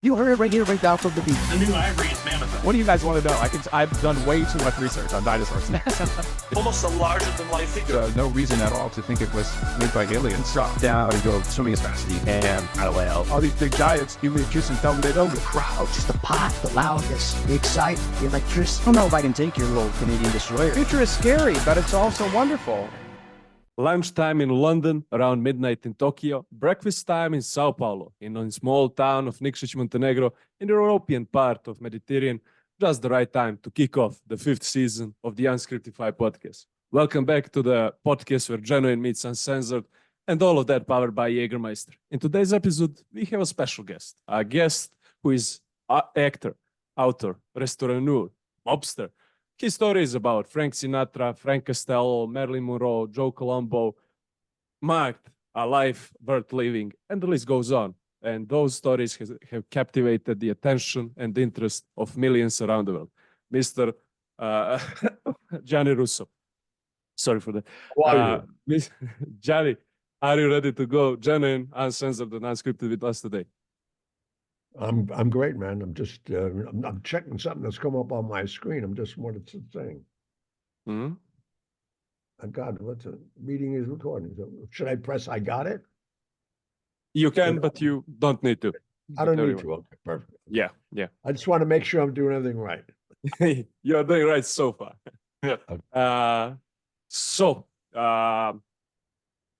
You heard it right here, right now from the beat. The new ivory is mammoth. What do you guys want to know? I've done way too much research on dinosaurs. Almost a larger-than-life figure. No reason at all to think it was made by aliens. Drop down and go swimming as fast as you can. Out of whale. All these big giants give me a kiss and tell me they don't. The crowd, just the pot, the loudness, the excitement, the electricity. I don't know if I can take your little Canadian destroyer. Future is scary, but it's also wonderful. Lunchtime in London, around midnight in Tokyo, breakfast time in Sao Paulo, in a small town of Nikšić, Montenegro, in the European part of Mediterranean, just the right time to kick off the 5th season of the Unscriptify podcast. Welcome back to the podcast where genuine meets uncensored, and all of that powered by Jägermeister. In today's episode, we have a special guest, a guest who is an actor, author, restaurateur, mobster. His story is about Frank Sinatra, Frank Costello, Marilyn Monroe, Joe Colombo, marked a life worth living, and the list goes on. And those stories have captivated the attention and interest of millions around the world. Mr. Gianni Russo. Sorry for that. Gianni, are you ready to go genuine, uncensored, and unscripted with us today? I'm great, man. I'm just I'm checking something that's come up on my screen. I'm just what it's saying. Mm-hmm. God, what's a meeting is recording? So should I press I got it? You can, but you don't need to. I don't need to. Okay, perfect. Yeah. I just want to make sure I'm doing everything right. You're doing right so far. Yeah. Okay.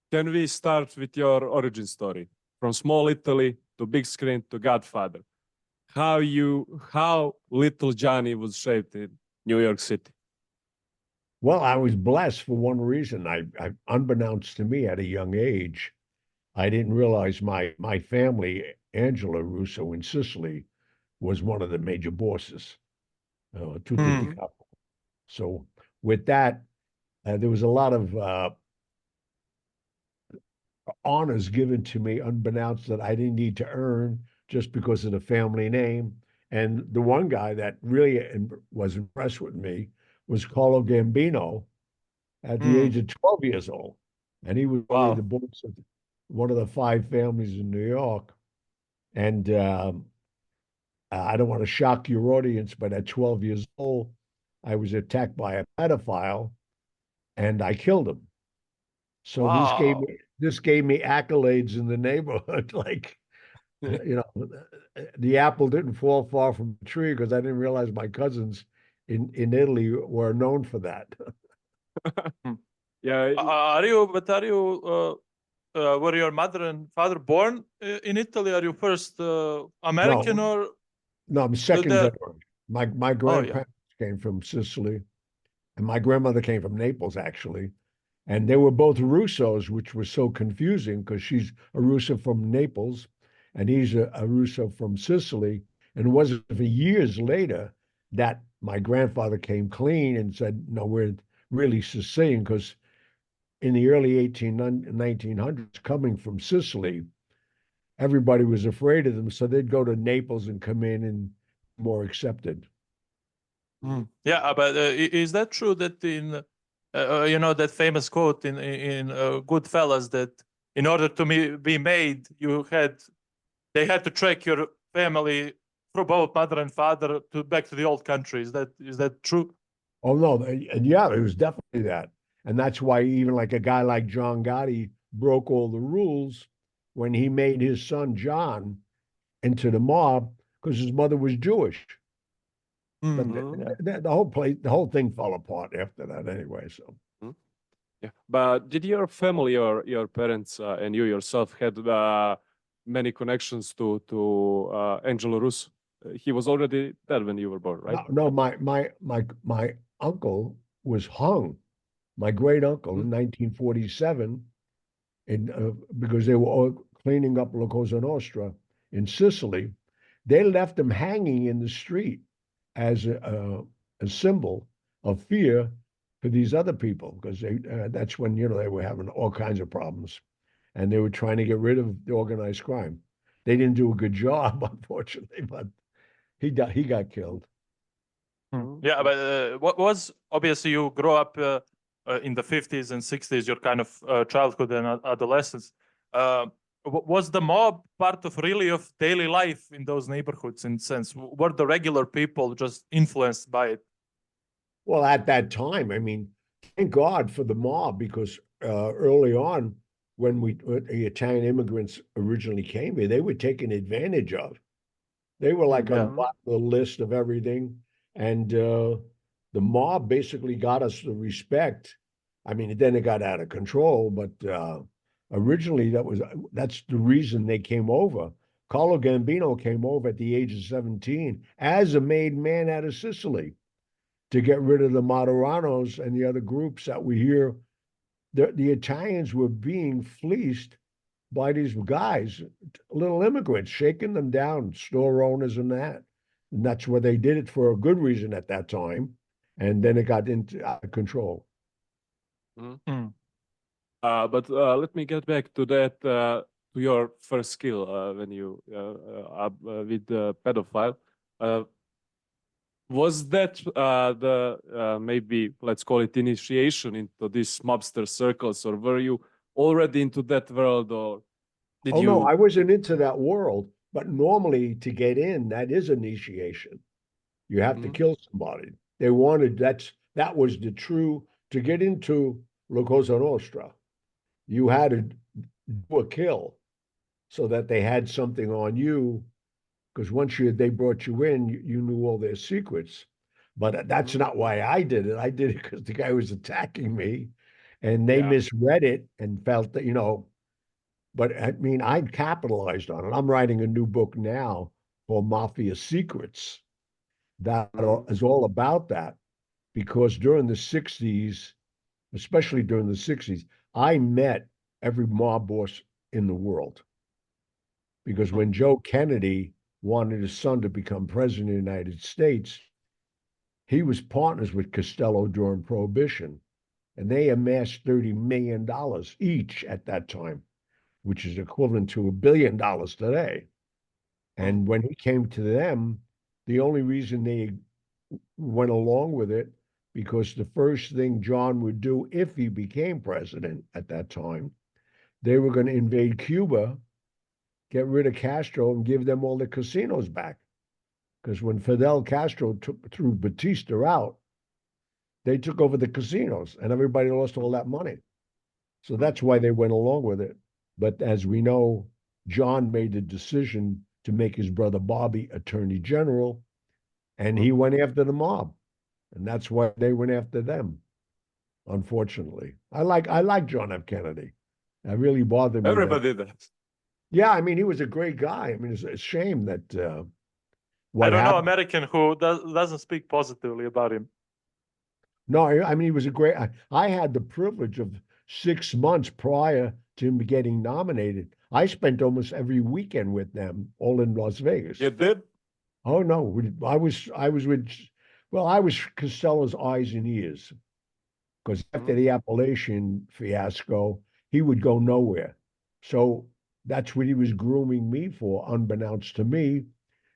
Can we start with your origin story? From small Italy to big screen to Godfather. How little Johnny was shaped in New York City? Well, I was blessed for one reason. I unbeknownst to me at a young age, I didn't realize my family, Angela Russo in Sicily, was one of the major bosses. Tutti di capo. So with that, there was a lot of honors given to me unbeknownst that I didn't need to earn just because of the family name. And the one guy that really was impressed with me was Carlo Gambino at the age of 12 years old. And he was really the boss of one of the 5 families in New York. And I don't want to shock your audience, but at 12 years old, I was attacked by a pedophile and I killed him. So this gave me accolades in the neighborhood. Like, the apple didn't fall far from the tree because I didn't realize my cousins in Italy were known for that. Yeah. Were your mother and father born in Italy? Are you first American or? No, I'm second generation. My grandparents came from Sicily, and my grandmother came from Naples, actually. And they were both Russos, which was so confusing because she's a Russo from Naples and he's a Russo from Sicily. And it wasn't for years later that my grandfather came clean and said, no, we're really Sicilian, because in the early 1900s, coming from Sicily, everybody was afraid of them. So they'd go to Naples and come in and more accepted. Yeah, but is that true that in that famous quote in Goodfellas that in order to be made, they had to track your family through both mother and father back to the old country. Is that true? Oh no, yeah, it was definitely that, and that's why even like a guy like John Gotti broke all the rules when he made his son John into the mob because his mother was Jewish. But the whole thing fell apart after that anyway. So, yeah. But did your family or your parents and you yourself had many connections to Angelo Russo? He was already dead when you were born, right? No, my uncle was hung. My great uncle in 1947, because they were all cleaning up La Cosa Nostra in Sicily. They left him hanging in the street as a symbol of fear for these other people, because that's when they were having all kinds of problems, and they were trying to get rid of the organized crime. They didn't do a good job, unfortunately, but he got killed. Yeah, but what was obviously you grew up in the 50s and 60s, your kind of childhood and adolescence. Was the mob part of really of daily life in those neighborhoods? In sense, were the regular people just influenced by it? Well, at that time, I mean, thank God for the mob because early on, when the Italian immigrants originally came here, they were taken advantage of. They were like on the list of everything, and the mob basically got us the respect. I mean, then it got out of control, but originally that's the reason they came over. Carlo Gambino came over at the age of 17 as a made man out of Sicily to get rid of the Moderanos and the other groups that were here. The Italians were being fleeced by these guys, little immigrants, shaking them down, store owners and that. And that's where they did it for a good reason at that time. And then it got into out of control. But let me get back to that, to your first skill when you with the pedophile. Was that the maybe let's call it initiation into these mobster circles, or were you already into that world, or did you? No, I wasn't into that world. But normally, to get in, that is initiation. You have to kill somebody. They wanted that was the true to get into La Cosa Nostra. You had to do a kill so that they had something on you. Because once they brought you in, you knew all their secrets. But that's not why I did it. I did it because the guy was attacking me, and they misread it and felt that, But I mean, I capitalized on it. I'm writing a new book now called Mafia Secrets that is all about that. Because during the 60s, especially during the 60s, I met every mob boss in the world. Because when Joe Kennedy wanted his son to become president of the United States, he was partners with Costello during Prohibition, and they amassed $30 million each at that time, which is equivalent to $1 billion today. And when he came to them, the only reason they went along with it, because the first thing John would do if he became president at that time, they were going to invade Cuba, get rid of Castro, and give them all the casinos back. Because when Fidel Castro threw Batista out, they took over the casinos and everybody lost all that money. So that's why they went along with it. But as we know, John made the decision to make his brother Bobby Attorney General, and he went after the mob. And that's why they went after them, unfortunately. I like John F. Kennedy. That really bothered me. Everybody does. Yeah, I mean, he was a great guy. I mean, it's a shame that I don't know American who doesn't speak positively about him. No, I mean, he was a great. I had the privilege of 6 months prior to him getting nominated. I spent almost every weekend with them, all in Las Vegas. You did? Oh no, I was with. Well, I was Costello's eyes and ears, because after the Appalachian fiasco, he would go nowhere. So that's what he was grooming me for, unbeknownst to me.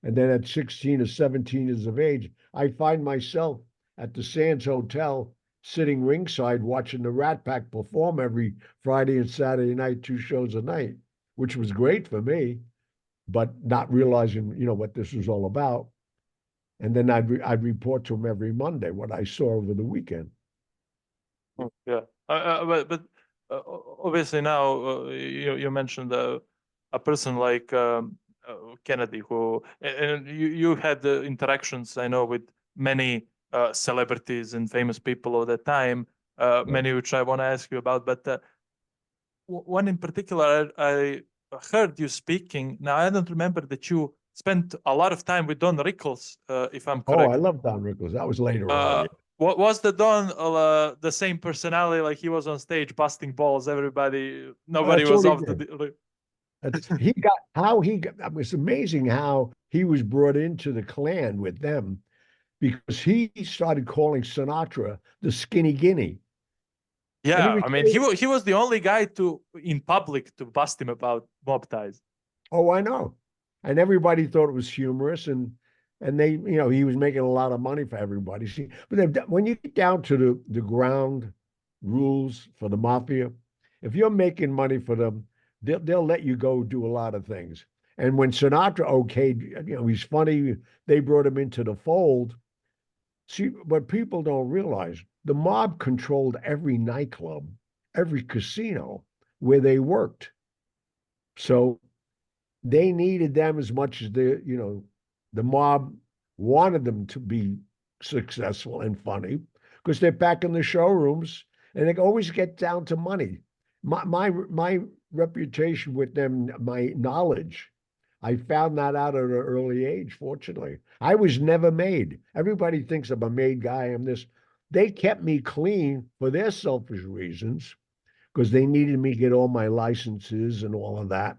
And then at 16 or 17 years of age, I find myself at the Sands Hotel sitting ringside watching the Rat Pack perform every Friday and Saturday night, 2 shows a night, which was great for me, but not realizing, what this was all about. And then I'd report to him every Monday what I saw over the weekend. Yeah, but obviously now you mentioned a person like Kennedy, who and you had the interactions, I know, with many celebrities and famous people of that time, many which I want to ask you about. But one in particular, I heard you speaking. Now I don't remember that you spent a lot of time with Don Rickles, if I'm correct. Oh, I love Don Rickles. That was later on. Yeah. What was the Don the same personality? Like he was on stage busting balls. Nobody was off the. It was amazing how he was brought into the Klan with them, because he started calling Sinatra the skinny guinea. Yeah, I mean, he was the only guy in public to bust him about mob ties. Oh, I know. And everybody thought it was humorous, and they, he was making a lot of money for everybody. See, but when you get down to the ground rules for the mafia, if you're making money for them, they'll let you go do a lot of things. And when Sinatra okayed, he's funny. They brought him into the fold. See, what people don't realize, the mob controlled every nightclub, every casino where they worked. So they needed them as much as the mob wanted them to be successful and funny because they're back in the showrooms and they always get down to money. My reputation with them, my knowledge, I found that out at an early age, fortunately. I was never made. Everybody thinks I'm a made guy. I'm this. They kept me clean for their selfish reasons because they needed me to get all my licenses and all of that.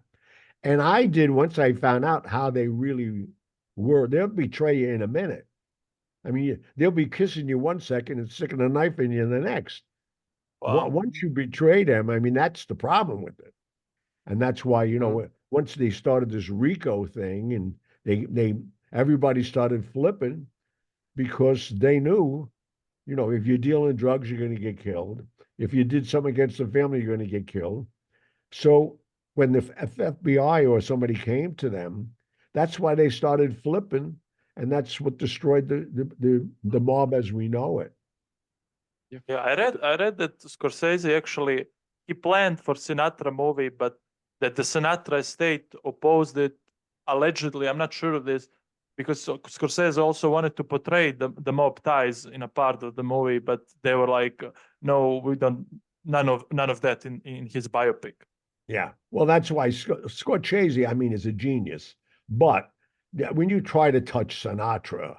And I did, once I found out how they really were, they'll betray you in a minute. I mean, they'll be kissing you 1 second and sticking a knife in you the next. Wow. Once you betray them, I mean, that's the problem with it. And that's why, once they started this RICO thing and everybody started flipping because they knew, if you're dealing drugs, you're going to get killed. If you did something against the family, you're going to get killed. So when the FBI or somebody came to them, that's why they started flipping, and that's what destroyed the mob as we know it. Yeah, I read that Scorsese actually he planned for Sinatra movie, but that the Sinatra estate opposed it allegedly. I'm not sure of this because Scorsese also wanted to portray the mob ties in a part of the movie, but they were like, no, we don't, none of that in his biopic. Yeah, well, that's why Scorsese, I mean, is a genius. But when you try to touch Sinatra,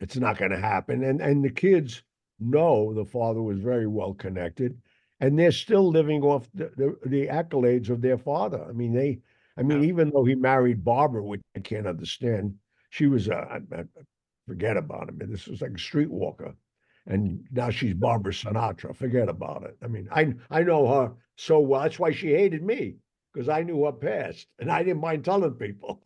it's not going to happen. And the kids know the father was very well connected, and they're still living off the accolades of their father. I mean, even though he married Barbara, which I can't understand, she was forget about him. This was like a streetwalker. And now she's Barbara Sinatra. Forget about it. I mean, I know her so well. That's why she hated me, because I knew her past, and I didn't mind telling people.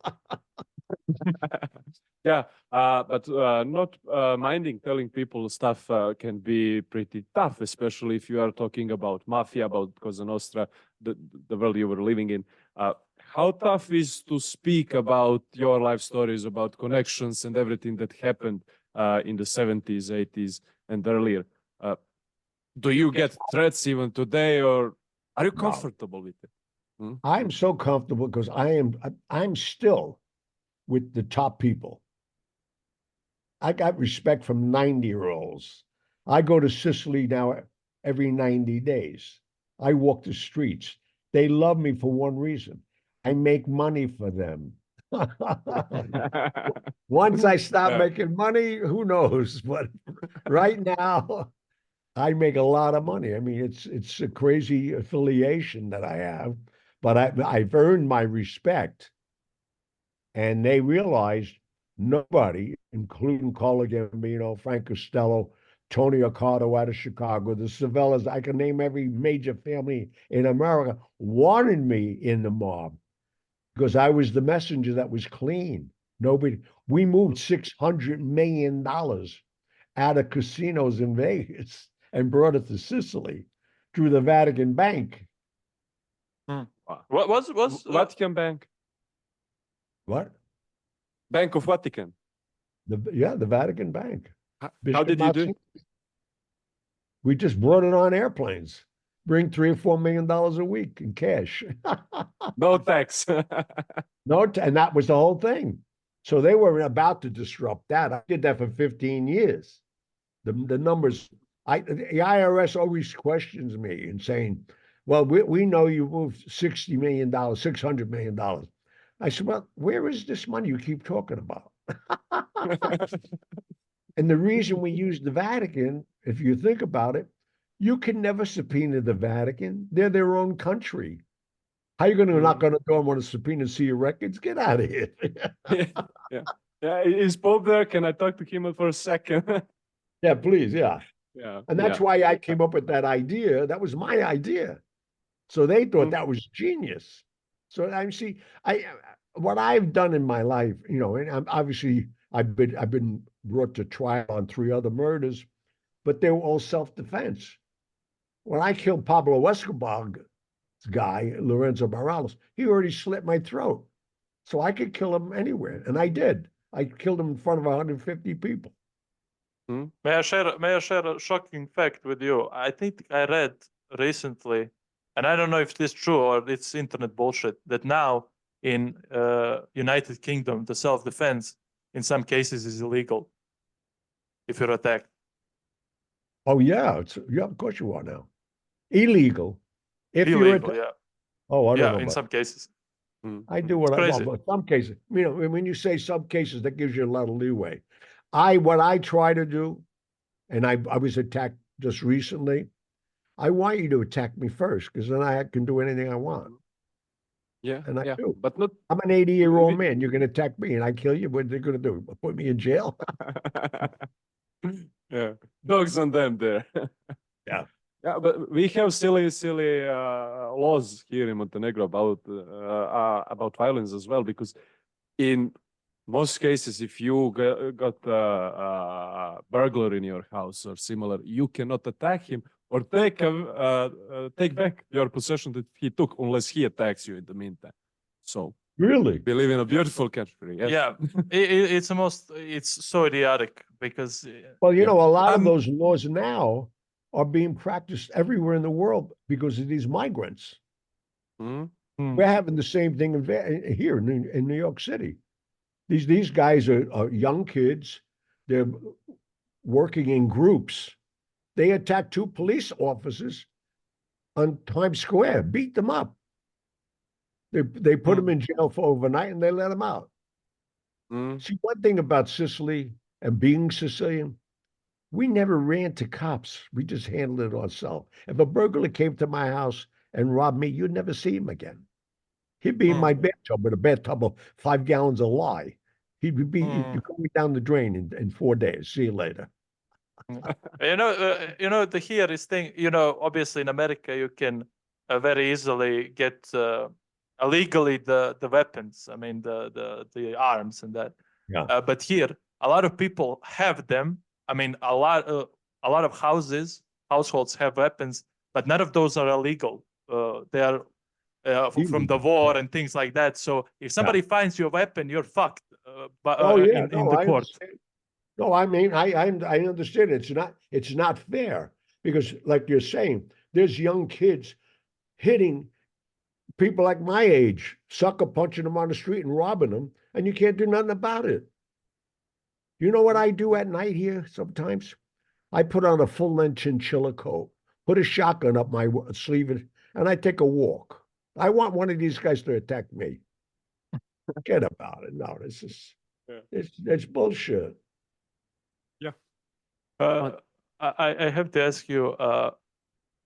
Yeah, but not minding telling people stuff can be pretty tough, especially if you are talking about mafia, about Cosa Nostra, the world you were living in. How tough is to speak about your life stories, about connections and everything that happened in the 70s, 80s, and earlier? Do you get threats even today, or are you comfortable with it? I'm so comfortable because I'm still with the top people. I got respect from 90-year-olds. I go to Sicily now every 90 days. I walk the streets. They love me for one reason. I make money for them. Once I stop making money, who knows? But right now, I make a lot of money. I mean, it's a crazy affiliation that I have, but I've earned my respect. And they realized nobody, including Carlo Gambino, Frank Costello, Tony Accardo out of Chicago, the Savellas, I can name every major family in America, wanted me in the mob because I was the messenger that was clean. We moved $600 million out of casinos in Vegas and brought it to Sicily through the Vatican Bank. What was Vatican Bank? What? Bank of Vatican. The Vatican Bank. How did you do it? We just brought it on airplanes. Bring $3 or $4 million a week in cash. No tax. And that was the whole thing. So they were about to disrupt that. I did that for 15 years. The numbers, the IRS always questions me and saying, well, we know you moved $60 million, $600 million. I said, well, where is this money you keep talking about? And the reason we use the Vatican, if you think about it, you can never subpoena the Vatican. They're their own country. How are you going to knock on the door and want to subpoena see your records? Get out of here. Yeah. Is Pope there? Can I talk to him for a second? Yeah, please. Yeah. Yeah. And that's why I came up with that idea. That was my idea. So they thought that was genius. So what I've done in my life, and obviously I've been brought to trial on 3 other murders, but they were all self-defense. When I killed Pablo Escobar, guy, Lorenzo Morales, he already slit my throat. So I could kill him anywhere. And I did. I killed him in front of 150 people. May I share a shocking fact with you? I think I read recently, and I don't know if this is true or it's internet bullshit, that now in United Kingdom, the self-defense in some cases is illegal if you're attacked. Oh, yeah. Yeah, of course you are now. Illegal. If Illegal, you're yeah. Oh, I don't Yeah, know in about some cases. I do what I Crazy. want, but some cases, when you say some cases, that gives you a lot of leeway. What I try to do, and I was attacked just recently, I want you to attack me first, because then I can do anything I want. Yeah, And I yeah, do. but not. I'm an 80-year-old man. You're going to attack me and I kill you. What are they going to do? Put me in jail? Yeah, dogs on them there. Yeah. Yeah, but we have silly laws here in Montenegro about violence as well, because in most cases, if you got a burglar in your house or similar, you cannot attack him or take back your possession that he took unless he attacks you in the meantime. So Really? we live in a beautiful country. Yes. Yeah, it's so idiotic because Well, a lot of Um, those laws now are being practiced everywhere in the world because of these migrants. Mhm. We're having the same thing here in New York City. These guys are young kids. They're working in groups. They attacked 2 police officers on Times Square, beat them up. They put them in jail for overnight and they let them out. See, one thing about Sicily and being Sicilian, we never ran to cops. We just handled it ourselves. If a burglar came to my house and robbed me, you'd never see him again. He'd be in my bathtub with a bathtub of 5 gallons of lye. He'd be going down the drain in 4 days. See you later. The here is thing. Obviously in America you can very easily get illegally the weapons. I mean the arms and that. Yeah. But here a lot of people have them. I mean a lot of households have weapons, but none of those are illegal. They are from the war and things like that. So if somebody finds your weapon, you're fucked. In the I court. understand. No, I mean, I understand. It's not fair because, like you're saying, there's young kids hitting people like my age, sucker punching them on the street and robbing them, and you can't do nothing about it. You know what I do at night here sometimes? I put on a full-length chinchilla coat, put a shotgun up my sleeve, and I take a walk. I want one of these guys to attack me. Forget about it. No, this is it's bullshit. I have to ask you.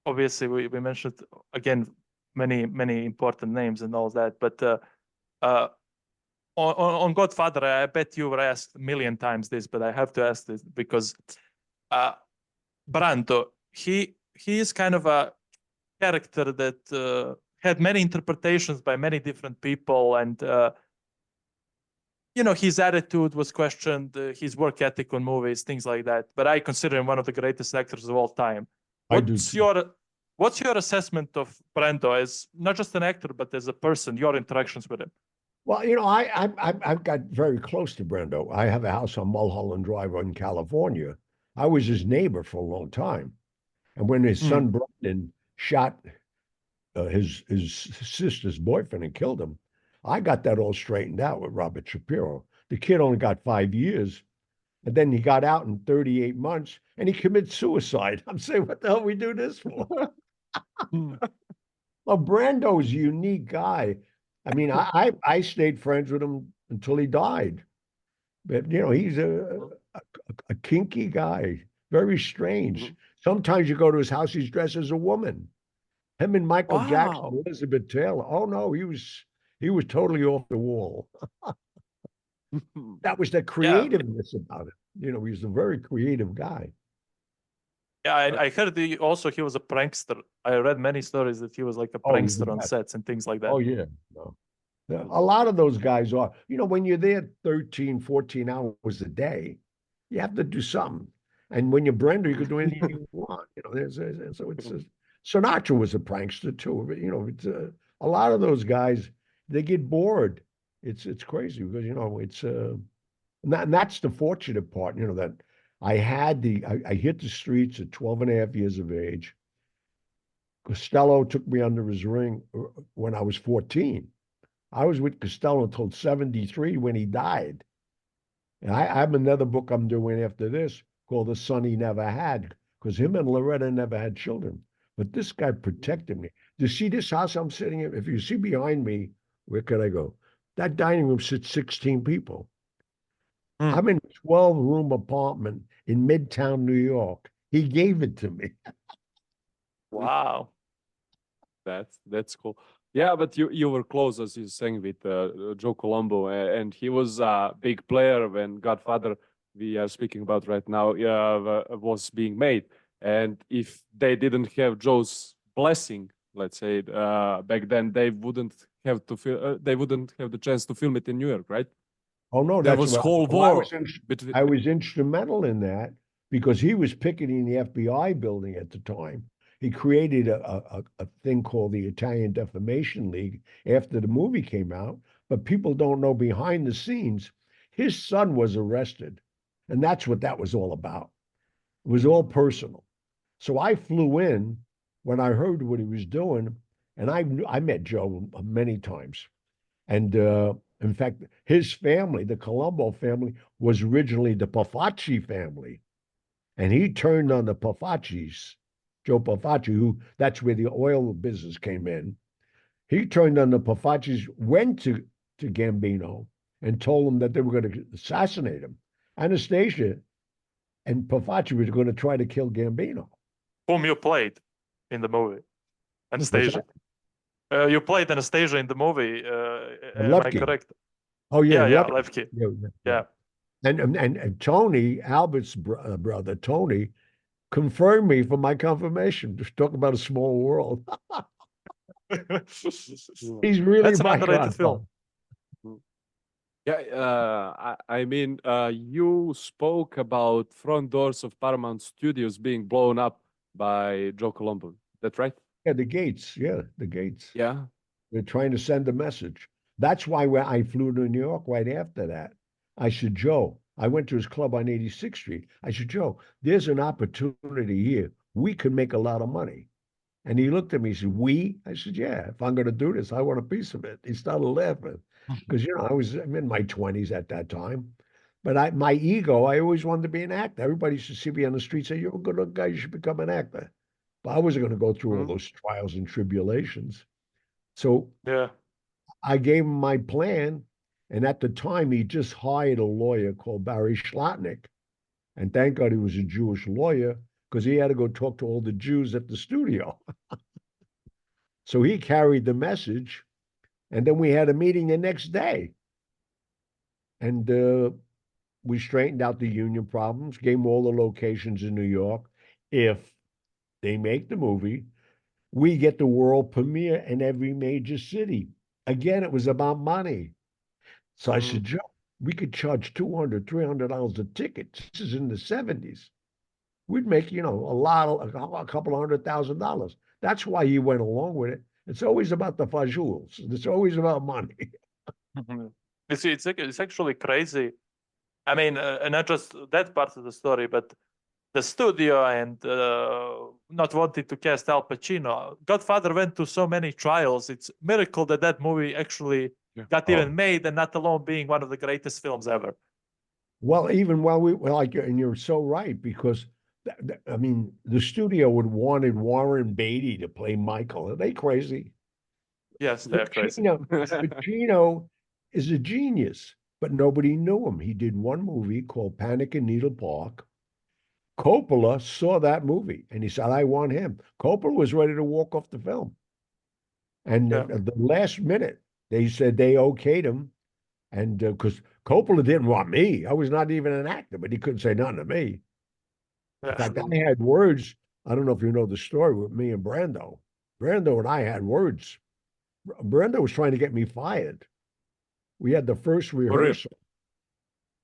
Obviously, we mentioned again many important names and all that, but on Godfather, I bet you were asked a million times this, but I have to ask this because Brando, he is kind of a character that had many interpretations by many different people, and his attitude was questioned, his work ethic on movies, things like that. But I consider him one of the greatest actors of all time. What's your assessment of Brando as not just an actor, but as a person, your interactions with him? Well, I've got very close to Brando. I have a house on Mulholland Drive in California. I was his neighbor for a long time. And when his son Brandon shot his sister's boyfriend and killed him, I got that all straightened out with Robert Shapiro. The kid only got 5 years, and then he got out in 38 months, and he committed suicide. I'm saying, what the hell we do this for? Well, Brando's a unique guy. I mean, I stayed friends with him until he died. But, he's a kinky guy, very strange. Sometimes you go to his house, he's dressed as a woman. Him and Michael Jackson, Elizabeth Taylor. Oh, no, he was totally off the wall. That was the creativeness about it. He was a very creative guy. Yeah, I heard he was a prankster. I read many stories that he was like a prankster on sets and things like that. Oh, yeah. No. A lot of those guys are. When you're there 13, 14 hours a day, you have to do something. And when you're Brando, you can do anything you want. So Sinatra was a prankster too. But, it's a lot of those guys, they get bored. It's crazy because it's and that's the fortunate part. That I hit the streets at 12 and a half years of age. Costello took me under his wing when I was 14. I was with Costello until 73 when he died. And I have another book I'm doing after this called The Son He Never Had, because him and Loretta never had children. But this guy protected me. You see this house I'm sitting in? If you see behind me, where could I go? That dining room sits 16 people. I'm in a 12-room apartment in Midtown, New York. He gave it to me. Wow. That's cool. Yeah, but you were close, as you're saying, with Joe Colombo, and he was a big player when Godfather, we are speaking about right now, was being made. And if they didn't have Joe's blessing, let's say, back then, they wouldn't have the chance to film it in New York, right? Oh no, There that's was what whole war between. I was instrumental in that because he was picketing the FBI building at the time. He created a thing called the Italian Defamation League after the movie came out, but people don't know behind the scenes, his son was arrested. And that's what that was all about. It was all personal. So I flew in when I heard what he was doing, and I met Joe many times. And in fact, his family, the Colombo family, was originally the Pafacci family. And he turned on the Pafaccis, Joe Pafacci, that's where the oil business came in. He turned on the Pafaccis, went to Gambino and told him that they were going to assassinate him. Anastasia and Pafacci was going to try to kill Gambino. Whom you played in the movie? Anastasia. You played Anastasia in the movie. Am I correct? Oh yeah, yeah, Levki. Yeah. And Tony, Albert's brother, Tony, confirmed me for my confirmation. Just talk about a small world. He's really That's an underrated film. Yeah, I mean, you spoke about front doors of Paramount Studios being blown up by Joe Colombo. That's right? Yeah, the gates. Yeah, the gates. Yeah. They're trying to send a message. That's why I flew to New York right after that. I said, Joe, I went to his club on 86th Street. I said, Joe, there's an opportunity here. We could make a lot of money. And he looked at me, he said, we? I said, yeah, if I'm going to do this, I want a piece of it. He started laughing because, I'm in my 20s at that time. But my ego, I always wanted to be an actor. Everybody used to see me on the street, say, you're a good guy, you should become an actor. But I wasn't going to go through all those trials and tribulations. So yeah, I gave him my plan. And at the time, he just hired a lawyer called Barry Schlotnick. And thank God he was a Jewish lawyer because he had to go talk to all the Jews at the studio. So he carried the message. And then we had a meeting the next day. And we straightened out the union problems, gave him all the locations in New York. If they make the movie, we get the world premiere in every major city. Again, it was about money. So I said, Joe, we could charge $200, $300 a ticket. This is in the 70s. We'd make, a couple $100,000. That's why he went along with it. It's always about the fajules. It's always about money. It's actually crazy. I mean, not just that part of the story, but the studio and not wanting to cast Al Pacino. Godfather went to so many trials. It's a miracle that movie actually got even made, and not alone being one of the greatest films ever. Well, even while and you're so right, because the studio wanted Warren Beatty to play Michael. Are they crazy? Yes, they're crazy. Pacino is a genius, but nobody knew him. He did one movie called Panic in Needle Park. Coppola saw that movie and he said, I want him. Coppola was ready to walk off the film. And the last minute, they said they okayed him. And because Coppola didn't want me. I was not even an actor, but he couldn't say nothing to me. In fact, I had words. I don't know if you know the story with me and Brando. Brando and I had words. Brando was trying to get me fired. We had the first rehearsal.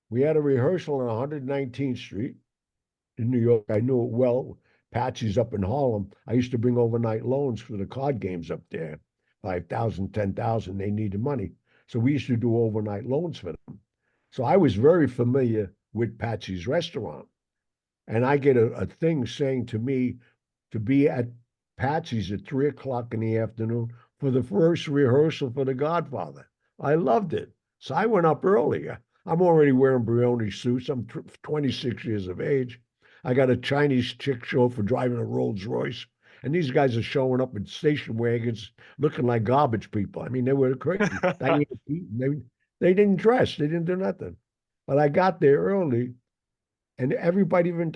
We had a rehearsal on 119th Street in New York. I knew it well Patsy's up in Harlem. I used to bring overnight loans for the card games up there, 5,000, 10,000. They needed money. So we used to do overnight loans for them. So I was very familiar with Patsy's restaurant. And I get a thing saying to me to be at Patsy's at 3 o'clock in the afternoon for the first rehearsal for The Godfather. I loved it. So I went up early. I'm already wearing Brioni suits. I'm 26 years of age. I got a Chinese chick show for driving a Rolls Royce. And these guys are showing up in station wagons looking like garbage people. I mean, they were crazy. They didn't dress. They didn't do nothing. But I got there early, and everybody, even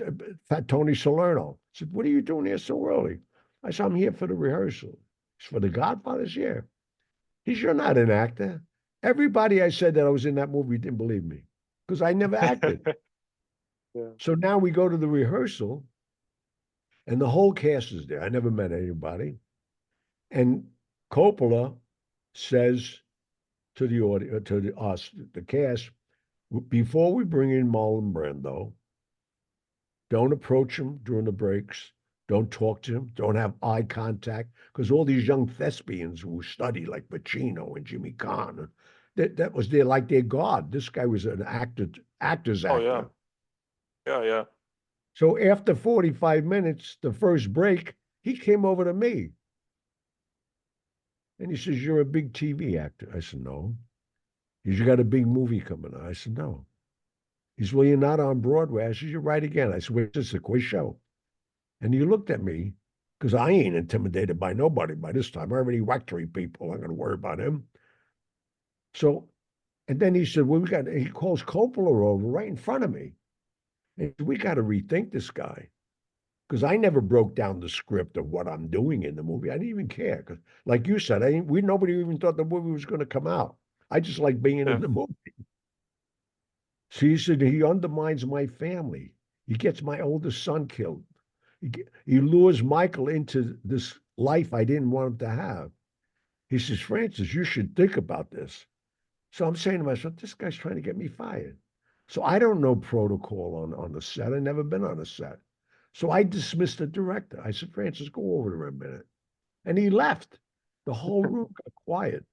Fat Tony Salerno, said, "What are you doing here so early?" I said, "I'm here for the rehearsal." It's for The Godfather's year. He said, "You're not an actor." Everybody I said that I was in that movie didn't believe me because I never acted. Yeah. So now we go to the rehearsal, and the whole cast is there. I never met anybody. And Coppola says to the audience, to us, the cast, before we bring in Marlon Brando, don't approach him during the breaks. Don't talk to him. Don't have eye contact. Because all these young thespians who study like Pacino and Jimmy Caan, that was their god. This guy was an actor's actor. Oh, yeah. Yeah, yeah. So after 45 minutes, the first break, he came over to me. And he says, "You're a big TV actor." I said, "No." He said, "You got a big movie coming on." I said, "No." He said, "Well, you're not on Broadway." I said, "You're right again." I said, "Wait, this is a quiz show." And he looked at me, because I ain't intimidated by nobody by this time. I already whacked 3 people. I'm going to worry about him. So, and then he said, "Well, he calls Coppola over right in front of me. And he said, we got to rethink this guy." Because I never broke down the script of what I'm doing in the movie. I didn't even care. Because, like you said, nobody even thought the movie was going to come out. I just like being in the movie. So he said, he undermines my family. He gets my oldest son killed. He lures Michael into this life I didn't want him to have. He says, "Francis, you should think about this." So I'm saying to myself, this guy's trying to get me fired. So I don't know protocol on the set. I've never been on a set. So I dismissed the director. I said, "Francis, go over there a minute." And he left. The whole room got quiet.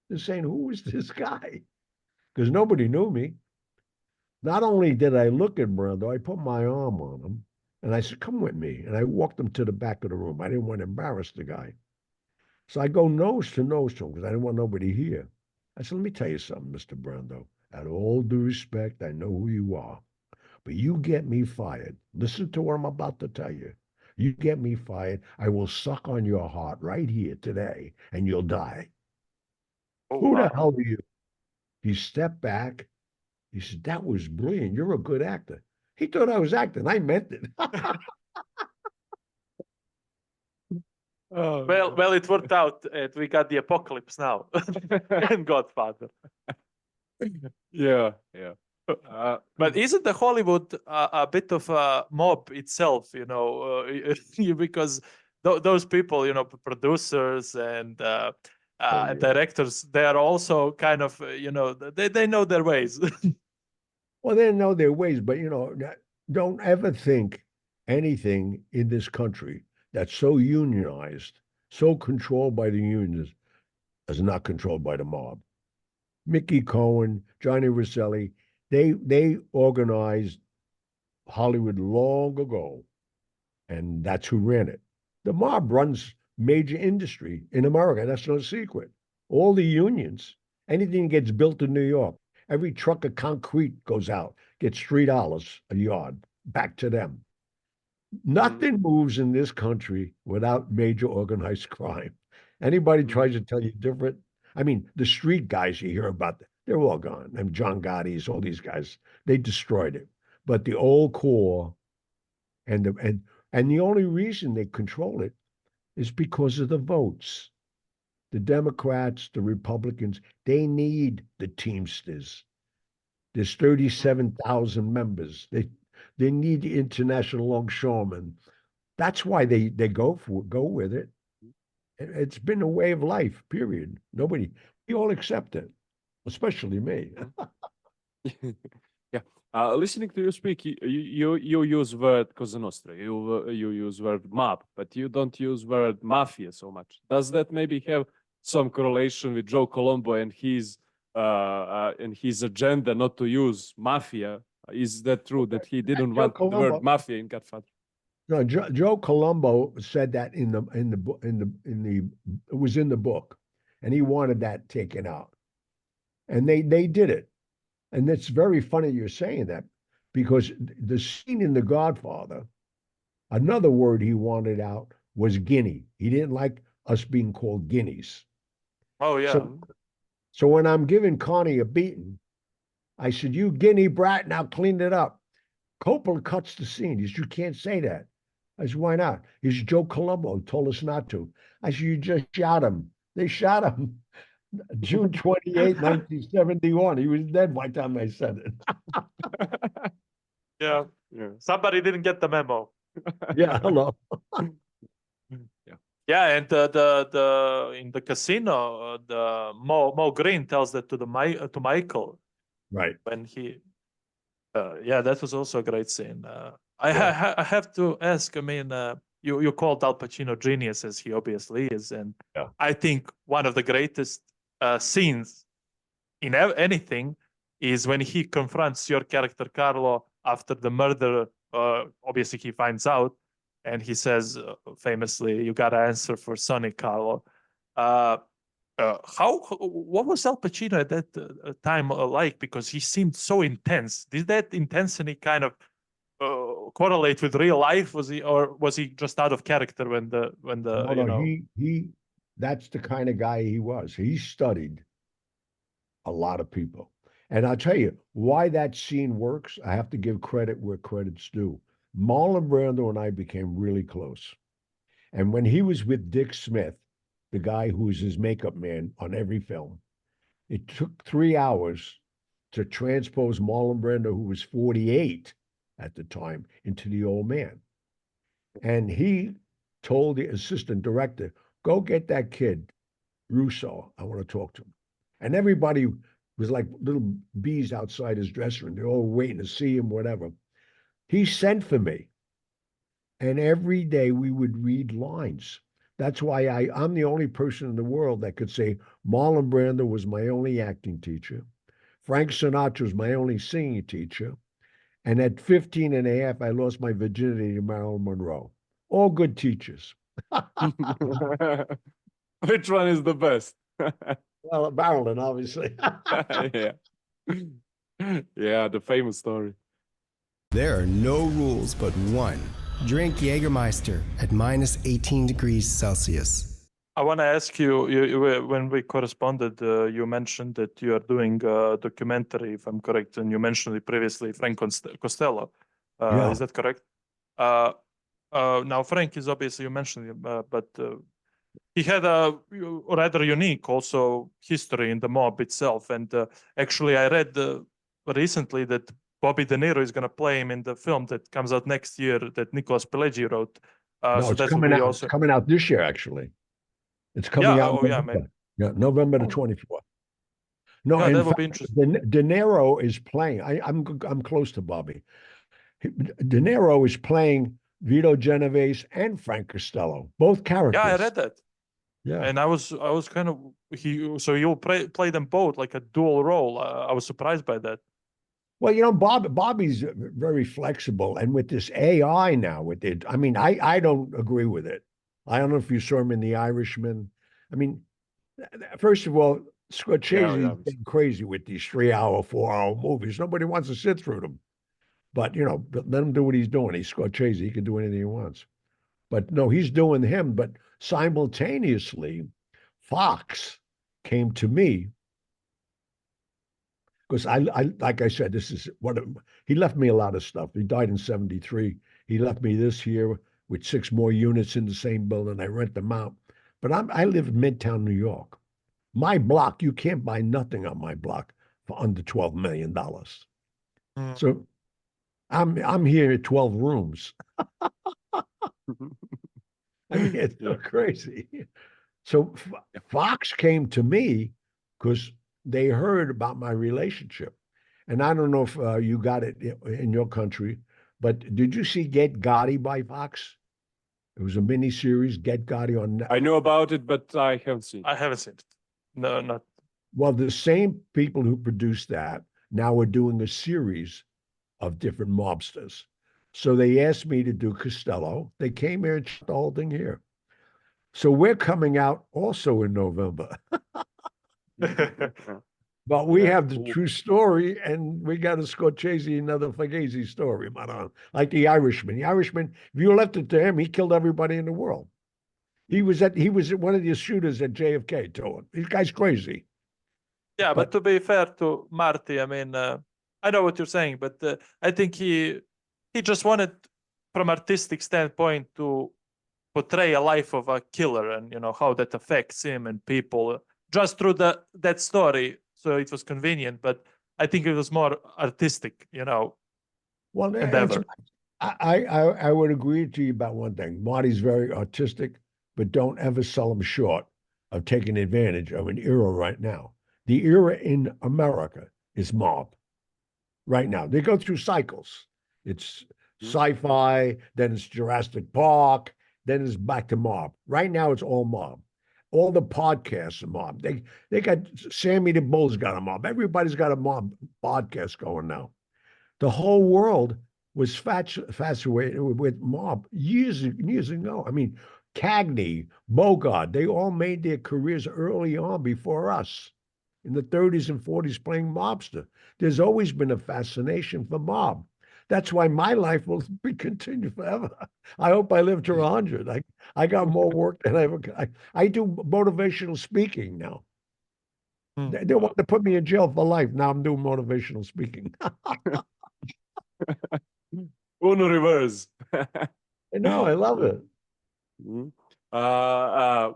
They're saying, "Who is this guy?" Because nobody knew me. Not only did I look at Brando, I put my arm on him and I said, "Come with me." And I walked him to the back of the room. I didn't want to embarrass the guy. So I go nose to him because I didn't want nobody here. I said, "Let me tell you something, Mr. Brando. At all due respect, I know who you are. But you get me fired. Listen to what I'm about to tell you. You get me fired, I will suck on your heart right here today, and you'll die." Oh, "Who the wow. hell are you?" He stepped back. He said, "That was brilliant. You're a good actor." He thought I was acting. I meant it. Oh, Well, it worked out. We got the apocalypse now, and Godfather. yeah. But isn't the Hollywood a bit of a mob itself? You know, because those people, you know, producers and yeah. directors, they are also kind of, you know, they know their ways. Well, they know their ways, but don't ever think anything in this country that's so unionized, so controlled by the unions, is not controlled by the mob. Mickey Cohen, Johnny Rosselli, they organized Hollywood long ago, and that's who ran it. The mob runs major industry in America. That's no secret. All the unions, anything gets built in New York, every truck of concrete goes out, gets $3 a yard back to them. Nothing moves in this country without major organized crime. Anybody tries to tell you different, I mean, the street guys you hear about, they're all gone. And John Gotti's, all these guys, they destroyed it. But the old core and the only reason they control it is because of the votes. The Democrats, the Republicans, they need the Teamsters. There's 37,000 members. They need the international longshoremen. That's why they go with it. It's been a way of life, period. We all accept it, especially me. Listening to you speak, you use word Cosa Nostra, you use word mob, but you don't use word mafia so much. Does that maybe have some correlation with Joe Colombo and his agenda not to use mafia? Is that true that he didn't Joe want the Colombo- word mafia in Godfather? No, Joe Colombo said that it was in the book, and he wanted that taken out, and they did it. And it's very funny you're saying that, because the scene in The Godfather, another word he wanted out was guinea. He didn't like us being called guineas. Oh yeah. So when I'm giving Connie a beating, I said, "You guinea brat, now clean it up." Copolla cuts the scene. He said, "You can't say that." I said, "Why not?" He said, "Joe Colombo told us not to." I said, "You just shot him." They shot him June 28, 1971. He was dead by the time I said it. Yeah. Somebody didn't get the memo. Yeah, hello. Yeah, and the in the casino, the Mo Green tells that to to Michael Right. when he. Yeah, that was also a great scene. I Yeah. I have to ask. I mean, you called Al Pacino genius, as he obviously is, and Yeah. I think one of the greatest scenes in anything is when he confronts your character Carlo after the murder. Obviously, he finds out, and he says famously, "You got to answer for Sonny, Carlo." What was Al Pacino at that time like? Because he seemed so intense. Did that intensity kind of correlate with real life? Was he just out of character when the No, that's the kind of guy he was. He studied a lot of people. And I'll tell you why that scene works. I have to give credit where credit's due. Marlon Brando and I became really close. And when he was with Dick Smith, the guy who was his makeup man on every film, it took 3 hours to transpose Marlon Brando, who was 48 at the time, into the old man. And he told the assistant director, "Go get that kid, Russo. I want to talk to him." And everybody was like little bees outside his dressing room. They're all waiting to see him, whatever. He sent for me. And every day we would read lines. That's why I'm the only person in the world that could say Marlon Brando was my only acting teacher. Frank Sinatra was my only singing teacher. And at 15 and a half, I lost my virginity to Marilyn Monroe. All good teachers. Which one is the best? Well, Marilyn, obviously. Yeah. Yeah, the famous story. There are no rules but one. Drink Jägermeister at minus 18 degrees Celsius. I want to ask you, when we corresponded, you mentioned that you are doing a documentary, if I'm correct, and you mentioned it previously, Frank Costello. Yeah. Is that correct? Now, Frank is obviously, you mentioned him, but he had a rather unique also history in the mob itself. And actually, I read recently that Bobby De Niro is going to play him in the film that comes out next year that Nicolas Pileggi wrote. No, So it's that coming will be out. also. It's coming out this year, actually. It's coming out. Oh, yeah, November. man. Yeah, November the Oh. 24th. No, Yeah, in that would fact, be interesting. De Niro is playing. I'm close to Bobby. De Niro is playing Vito Genovese and Frank Costello, both characters. Yeah, I read that. Yeah. And I was kind of so you'll play them both like a dual role. I was surprised by that. Well, Bobby's very flexible, and with this AI now, with it, I mean, I don't agree with it. I don't know if you saw him in The Irishman. I mean, first of all, Scorsese is getting crazy with these 3-hour, 4-hour movies. Nobody wants to sit through them. But let him do what he's doing. He's Scorsese. He can do anything he wants. But no, he's doing him. But simultaneously, Fox came to me because I like I said, this is he left me a lot of stuff. He died in 73. He left me this year with 6 more units in the same building. I rent them out. But I live in Midtown, New York. My block, you can't buy nothing on my block for under $12 million. So I'm here at 12 rooms. I mean, it's so crazy. So Fox came to me because they heard about my relationship. And I don't know if you got it in your country, but did you see Get Gotti by Fox? It was a mini series, Get Gotti on. I know about it, but I haven't seen it. I haven't seen it. No, not. Well, the same people who produced that now are doing a series of different mobsters. So they asked me to do Costello. They came here and shot the whole thing here. So we're coming out also in November. But we have the true story, and we got a Scorsese, another Fugazi story, Marlon. Like the Irishman. The Irishman, if you left it to him, he killed everybody in the world. He was one of the shooters at JFK to him. This guy's crazy. Yeah, but to be fair to Marty, I mean, I know what you're saying, but I think he just wanted, from artistic standpoint, to portray a life of a killer and how that affects him and people just through that story. So it was convenient, but I think it was more artistic, Well, endeavor. I would agree to you about one thing. Marty's very artistic, but don't ever sell him short of taking advantage of an era right now. The era in America is mob right now. They go through cycles. It's sci-fi, then it's Jurassic Park, then it's back to mob. Right now, it's all mob. All the podcasts are mob. They got Sammy the Bull's got a mob. Everybody's got a mob podcast going now. The whole world was fascinated with mob years ago. I mean, Cagney, Bogart, they all made their careers early on before us in the 30s and 40s playing mobster. There's always been a fascination for mob. That's why my life will be continued forever. I hope I live to 100. I got more work than I ever. I do motivational speaking now. They want to put me in jail for life. Now I'm doing motivational speaking. Uno reverse. No, I love it.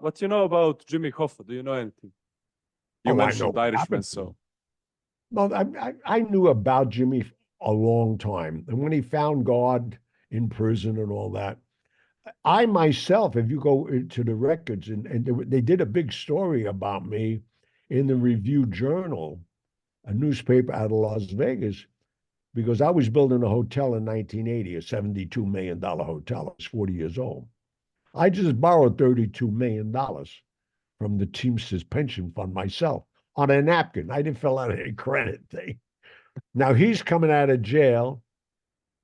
What you know about Jimmy Hoffa? Do you know anything? You mentioned I know. Irishman, so. Well, I knew about Jimmy a long time. And when he found God in prison and all that, I myself, if you go to the records, and they did a big story about me in the Review Journal, a newspaper out of Las Vegas, because I was building a hotel in 1980, a $72 million hotel. I was 40 years old. I just borrowed $32 million from the Teamsters pension fund myself on a napkin. I didn't fill out any credit thing. Now he's coming out of jail,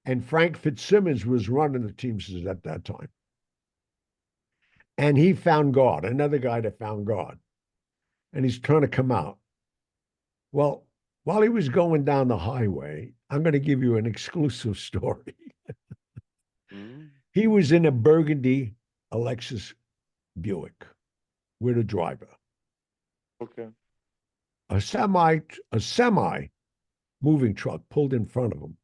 and Frank Fitzsimmons was running the Teamsters at that time. And he found God, another guy that found God. And he's trying to come out. Well, while he was going down the highway, I'm going to give you an exclusive story. He was in a burgundy Lexus Buick with a driver. Okay. A semi moving truck pulled in front of them,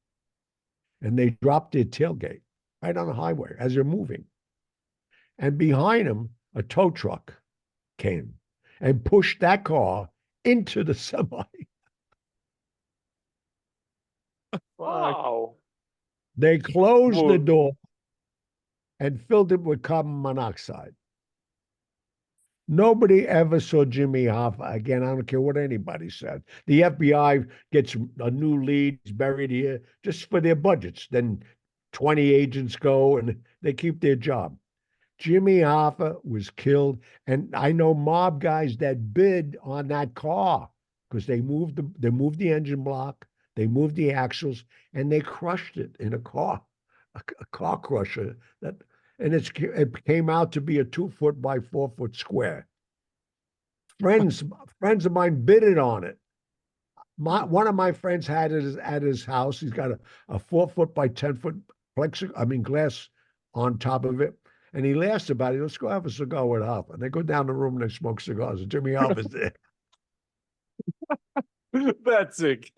and they dropped their tailgate right on the highway as they're moving. And behind them, a tow truck came and pushed that car into the semi. Wow. They closed the door and filled it with carbon monoxide. Nobody ever saw Jimmy Hoffa again. I don't care what anybody said. The FBI gets a new lead, he's buried here, just for their budgets. Then 20 agents go and they keep their job. Jimmy Hoffa was killed. And I know mob guys that bid on that car because they moved the engine block, they moved the axles, and they crushed it in a car crusher. And it came out to be a 2-foot by 4-foot square. Friends of mine bidded on it. One of my friends had it at his house. He's got a 4-foot by 10-foot glass on top of it. And he laughs about it. Let's go have a cigar with Hoffa. And they go down the room and they smoke cigars. And Jimmy Hoffa's there. That's sick.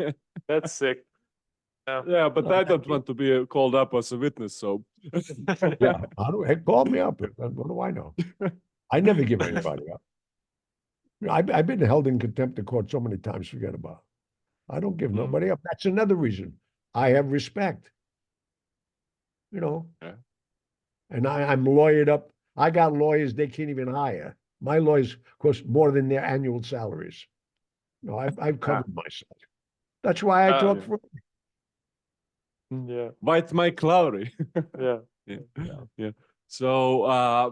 That's sick. Yeah, but I don't want to be called up as a witness, so. Yeah, call me up. What do I know? I never give anybody up. I've been held in contempt of court so many times, forget about it. I don't give nobody up. That's another reason. I have respect. Yeah. And I'm lawyered up. I got lawyers they can't even hire. My lawyers cost more than their annual salaries. I've covered myself. That's why I talk yeah. for. Yeah, White Mike Lowry. yeah. Yeah. Yeah. So,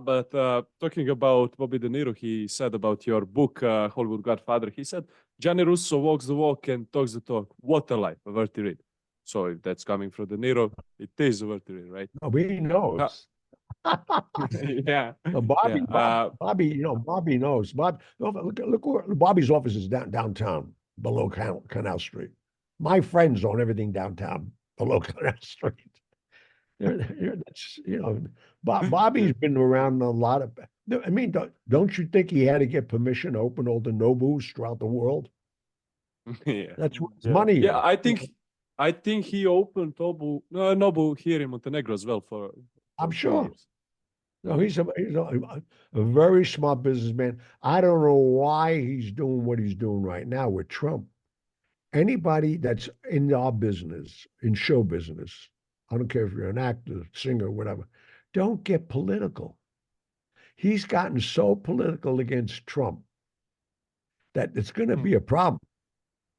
but talking about Bobby De Niro, he said about your book, Hollywood Godfather, he said, Gianni Russo walks the walk and talks the talk. What a life, a worth to read. So if that's coming from De Niro, it is worth to read, right? Nobody knows. Yeah. Bobby, Yeah. Bobby, Bobby knows. Look where Bobby's office is downtown, below Canal Street. My friends own everything downtown, below Canal Street. That's, Bobby's been around a lot of. I mean, don't you think he had to get permission to open all the Nobus throughout the world? Yeah. That's where his Yeah. money Yeah, is. I think he opened Nobu here in Montenegro as well for I'm 2 sure. years. No, he's a very smart businessman. I don't know why he's doing what he's doing right now with Trump. Anybody that's in our business, in show business, I don't care if you're an actor, singer, whatever, don't get political. He's gotten so political against Trump that it's going to be a problem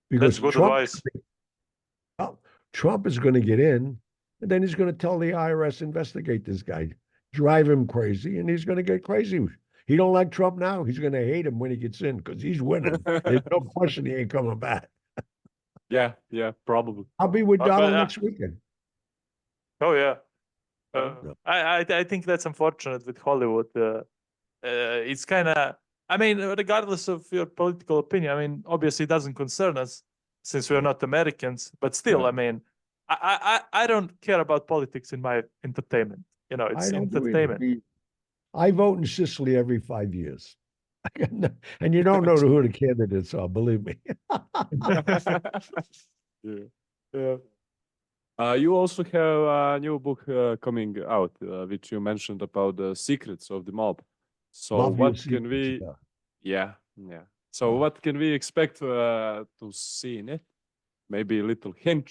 because That's good advice. Trump is going to get in, and then he's going to tell the IRS investigate this guy, drive him crazy, and he's going to get crazy. He don't like Trump now. He's going to hate him when he gets in because he's winning. There's no question he ain't coming back. Yeah, probably. I'll be with Donald But, next weekend. oh yeah. No. I think that's unfortunate with Hollywood. It's kind of, I mean, regardless of your political opinion, I mean, obviously it doesn't concern us since we're not Americans, but still, No. I mean, I don't care about politics in my entertainment. It's I don't do entertainment. either. I vote in Sicily every 5 years. And you don't know who the candidates are, believe me. Yeah. You also have a new book coming out, which you mentioned about the secrets of the mob. So Mafia what can Secrets, we? yeah. Yeah. So what can we expect to see in it? Maybe a little hint.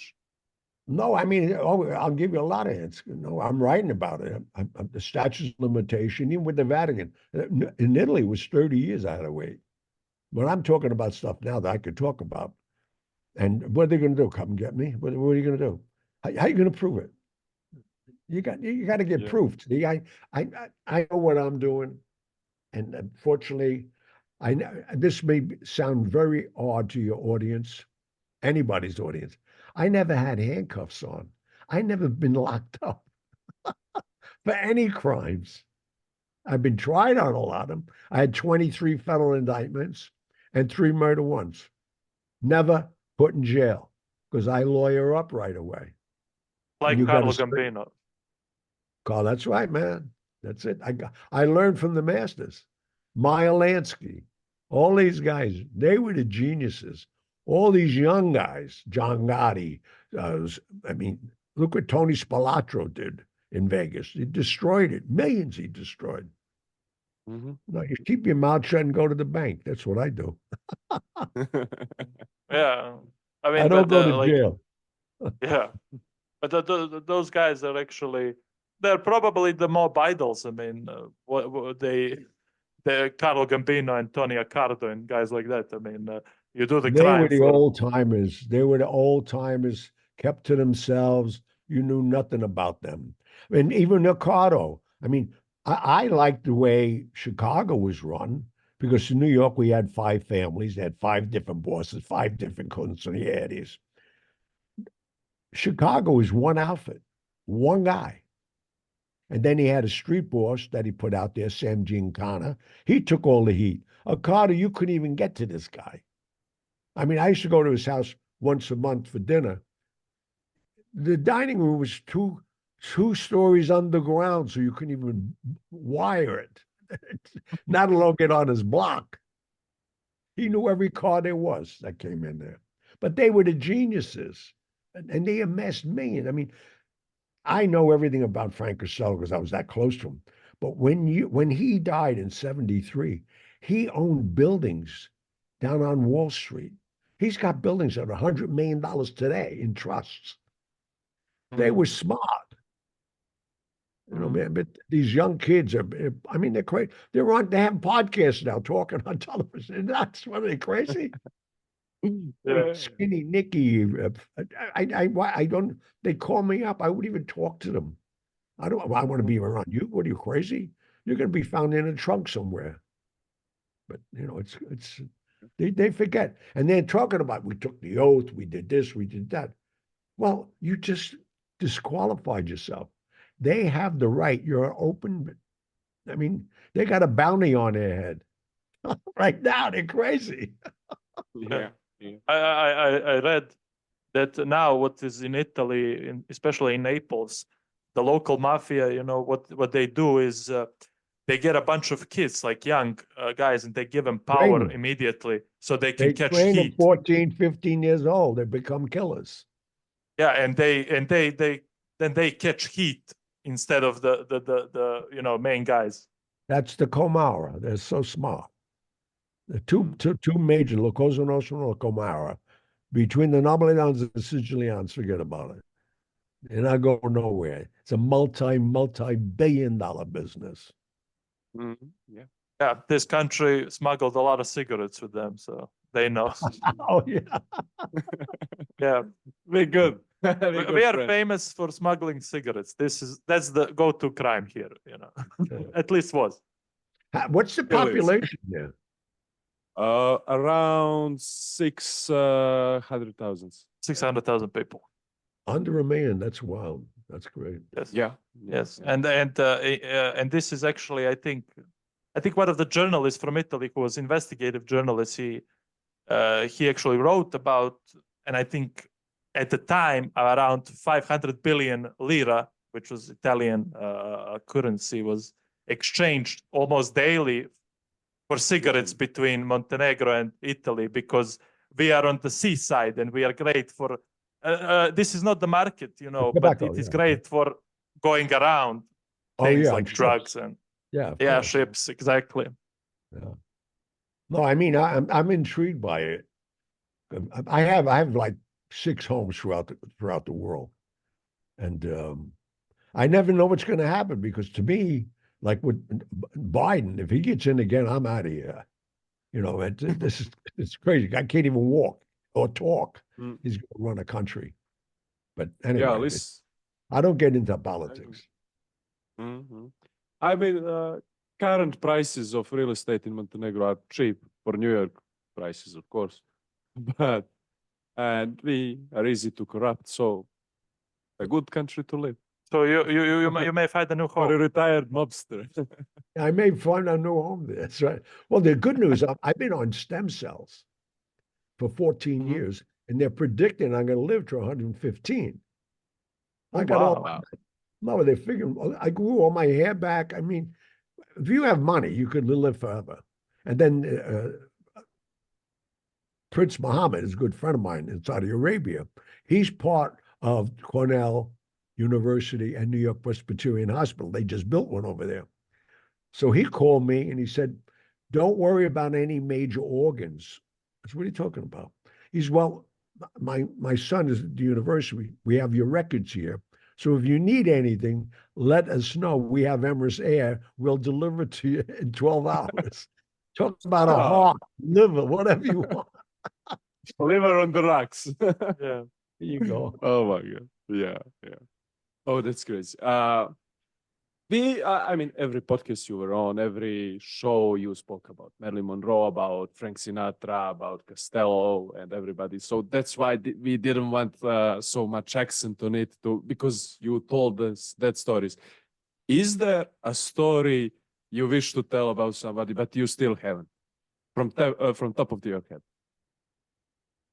No, I mean, I'll give you a lot of hints. No, I'm writing about it. The statute of limitation, even with the Vatican. In Italy, it was 30 years I had to wait. But I'm talking about stuff now that I could talk about. And what are they going to do? Come get me? What are you going to do? How are you going to prove it? You got to get proof. See, I know what I'm doing, and unfortunately, I know this may sound very odd to your audience, anybody's audience. I never had handcuffs on. I never been locked up for any crimes. I've been tried on a lot of them. I had 23 federal indictments and 3 murder ones. Never put in jail because I lawyer up right away. Like You Carlo gotta Gambino. Carl, that's right, man. That's it. I learned from the masters. Meyer Lansky, all these guys, they were the geniuses. All these young guys, John Gotti. I mean, look what Tony Spilotro did in Vegas. He destroyed it. Millions he destroyed. Mm-hmm. No, you keep your mouth shut and go to the bank. That's what I do. Yeah. I mean, I don't go to like, jail. yeah. But those guys are actually, they're probably the mob idols. I mean, what the Carlo Gambino and Tony Accardo and guys like that. I mean, you do the They crime were the for old timers. They were the old timers, kept to themselves. You knew nothing about them. And even Ricardo. I mean, I liked the way Chicago was run because in New York we had 5 families, they had 5 different bosses, 5 different concierges. Chicago was one outfit, one guy. And then he had a street boss that he put out there, Sam Giancana. He took all the heat. Carter, you couldn't even get to this guy. I mean, I used to go to his house once a month for dinner. The dining room was two stories underground, so you couldn't even wire it, not alone get on his block. He knew every car there was that came in there. But they were the geniuses, and they amassed millions. I mean, I know everything about Frank Costello because I was that close to him. But when he died in 73, he owned buildings down on Wall Street. He's got buildings at $100 million today in trusts. They were smart. You know, man, but these young kids are, I mean, they're crazy. They have podcasts now talking on television. That's what, are they crazy? Skinny Nicky. I don't. They call me up. I wouldn't even talk to them. I want to be around you. What are you, crazy? You're going to be found in a trunk somewhere. But it's they forget, and they're talking about we took the oath, we did this, we did that. Well, you just disqualified yourself. They have the right. You're open. I mean, they got a bounty on their head right now. They're crazy. Yeah. I read that now what is in Italy, especially in Naples, the local mafia, what they do is they get a bunch of kids, like young guys, and they give them power Train. immediately so they can They catch train them heat. 14, 15 years old. They become killers. Yeah, and they catch heat instead of the main guys. That's the Comara. They're so smart. The two major, La Cosa Nostra and La Comara, between the Napolitans and the Sicilians, forget about it. They're not going nowhere. It's a multi-billion-dollar business. Yeah. Yeah, this country smuggled a lot of cigarettes with them, so they know. Oh yeah. Yeah, Very good. we are famous for smuggling cigarettes. That's the go-to crime here, At least was. What's the population there? Around 600,000. 600,000 people. Under a million. That's wild. That's great. Yes. Yeah. Yes. And and this is actually, I think one of the journalists from Italy who was investigative journalist, he actually wrote about, and I think at the time around 500 billion lira, which was Italian currency, was exchanged almost daily for cigarettes between Montenegro and Italy, because we are on the seaside and we are great for this is not the market, but Tobacco, it is great for going around things like drugs and ships, exactly. Yeah. No, I mean I'm intrigued by it. I have like 6 homes throughout the world, and I never know what's going to happen, because to me, like with Biden, if he gets in again, I'm out of here. It's crazy. I can't even walk or talk. He's going to run a country. But anyway, I don't get into politics. I mean, current prices of real estate in Montenegro are cheap for New York prices, of course, and we are easy to corrupt. So, a good country to live. So you may find a new home. For a retired mobster. I may find a new home there. That's right. Well, the good news, I've been on stem cells for 14 years, and they're predicting I'm going to live to 115. I got no, they figure I grew all my hair back. I mean, if you have money, you could live forever. And then Prince Mohammed is a good friend of mine in Saudi Arabia. He's part of Cornell University and New York Presbyterian Hospital. They just built one over there. So he called me and he said, don't worry about any major organs. I said, what are you talking about? He's, well, my son is at the university. We have your records here. So if you need anything, let us know. We have Emirates Air. We'll deliver it to you in 12 hours. Talk about a heart, liver, whatever you want. Liver on the rocks. Yeah. There you go. Oh my God. Yeah. Oh, that's crazy. I mean, every podcast you were on, every show you spoke about Marilyn Monroe, about Frank Sinatra, about Costello, and everybody. So that's why we didn't want so much accent on it, because you told us that stories. Is there a story you wish to tell about somebody, but you still haven't, from top of your head?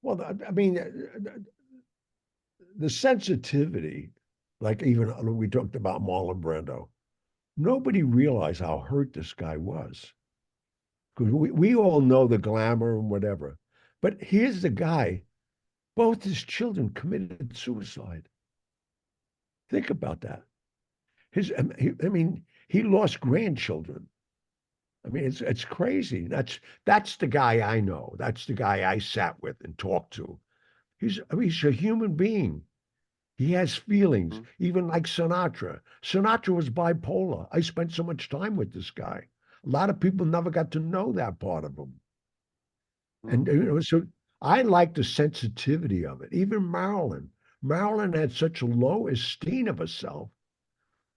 Well, I mean, the sensitivity, like even we talked about Marlon Brando, nobody realized how hurt this guy was. Because we all know the glamour and whatever. But here's the guy, both his children committed suicide. Think about that. He lost grandchildren. I mean, it's crazy. That's the guy I know. That's the guy I sat with and talked to. He's a human being. He has feelings, even like Sinatra. Sinatra was bipolar. I spent so much time with this guy. A lot of people never got to know that part of him. And so I like the sensitivity of it. Even Marilyn. Marilyn had such a low esteem of herself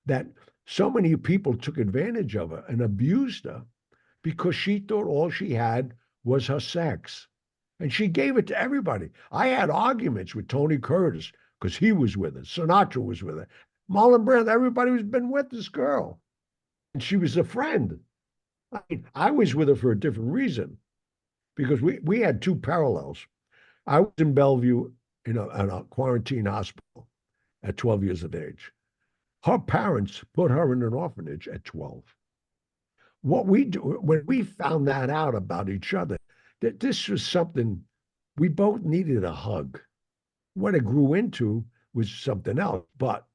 that so many people took advantage of her and abused her because she thought all she had was her sex. And she gave it to everybody. I had arguments with Tony Curtis because he was with her. Sinatra was with her. Marlon Brando, everybody was been with this girl. And she was a friend. I mean, I was with her for a different reason because we had two parallels. I was in Bellevue in a quarantine hospital at 12 years of age. Her parents put her in an orphanage at 12. What we do, when we found that out about each other, that this was something we both needed a hug. What it grew into was something else. But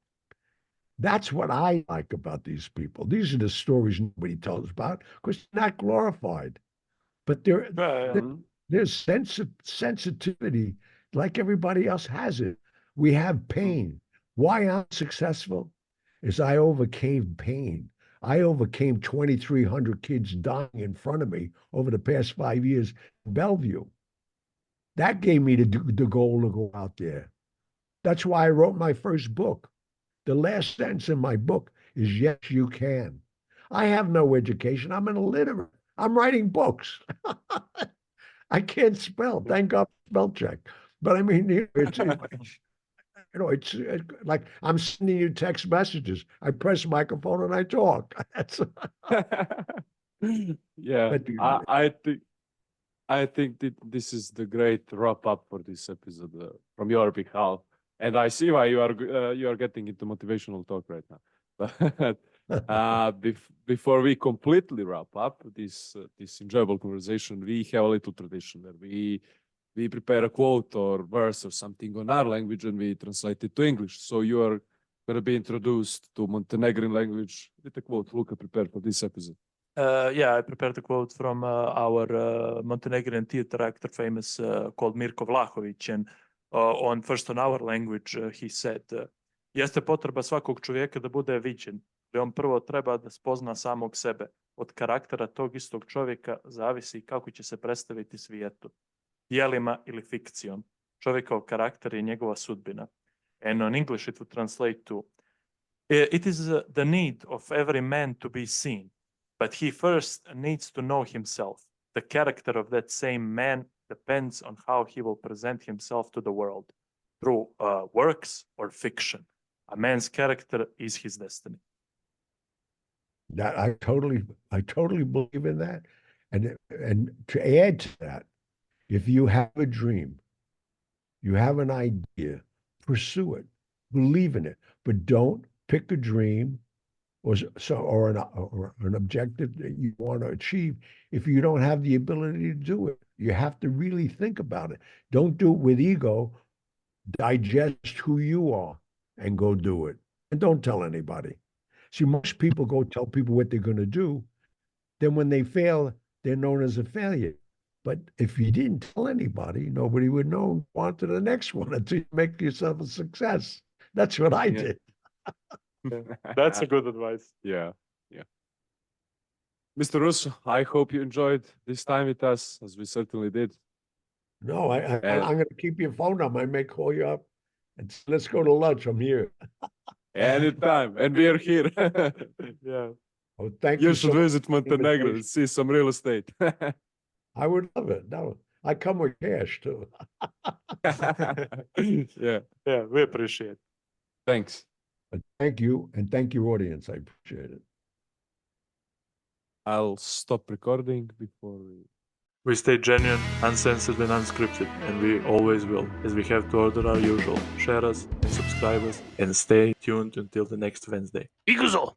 that's what I like about these people. These are the stories nobody tells about because they're not glorified. But there's sensitivity like everybody else has it. We have pain. Why I'm successful is I overcame pain. I overcame 2,300 kids dying in front of me over the past 5 years in Bellevue. That gave me the goal to go out there. That's why I wrote my first book. The last sentence in my book is, yes, you can. I have no education. I'm an illiterate. I'm writing books. I can't spell. Thank God for spell check. But I mean, it's like I'm sending you text messages. I press microphone and I talk. Yeah, But I think that this is the great wrap up for this episode from your behalf, and I see why you are getting into motivational talk right now. But before we completely wrap up this enjoyable conversation, we have a little tradition where we prepare a quote or verse or something on our language and we translate it to English. So you are going to be introduced to Montenegrin language with a quote Luka prepared for this episode. Yeah, I prepared a quote from our Montenegrin theater actor, famous, called Mirko Vlahović. And first on our language, he said, jeste potreba svakog čovjeka da bude viđen, ali on prvo treba da spozna samog sebe. Od karaktera tog istog čovjeka zavisi kako će se predstaviti svijetu, dijelima ili fikcijom. Čovjekov karakter je njegova sudbina. And on English it would translate to, it is the need of every man to be seen, but he first needs to know himself. The character of that same man depends on how he will present himself to the world, through works or fiction. A man's character is his destiny. That I totally believe in that. And to add to that, if you have a dream, you have an idea, pursue it, believe in it, but don't pick a dream or an objective that you want to achieve if you don't have the ability to do it. You have to really think about it. Don't do it with ego. Digest who you are and go do it. And don't tell anybody. See, most people go tell people what they're going to do. Then when they fail, they're known as a failure. But if you didn't tell anybody, nobody would know. Go on to the next one until you make yourself a success. That's what I did. That's a good advice. Yeah. Mr. Russo, I hope you enjoyed this time with us, as we certainly did. No, I'm going to keep your phone number. I may call you up and let's go to lunch. I'm here. Anytime. And we are here. Yeah. Oh, thank you. You should visit Montenegro and see some real estate. I would love it. No, I come with cash too. Yeah, we appreciate it. Thanks. But thank you, and thank your audience. I appreciate it. I'll stop recording before We stay genuine, uncensored, and unscripted, and we always will, as we have to order our usual. Share us and subscribe us, and stay tuned until the next Wednesday. Iguzo!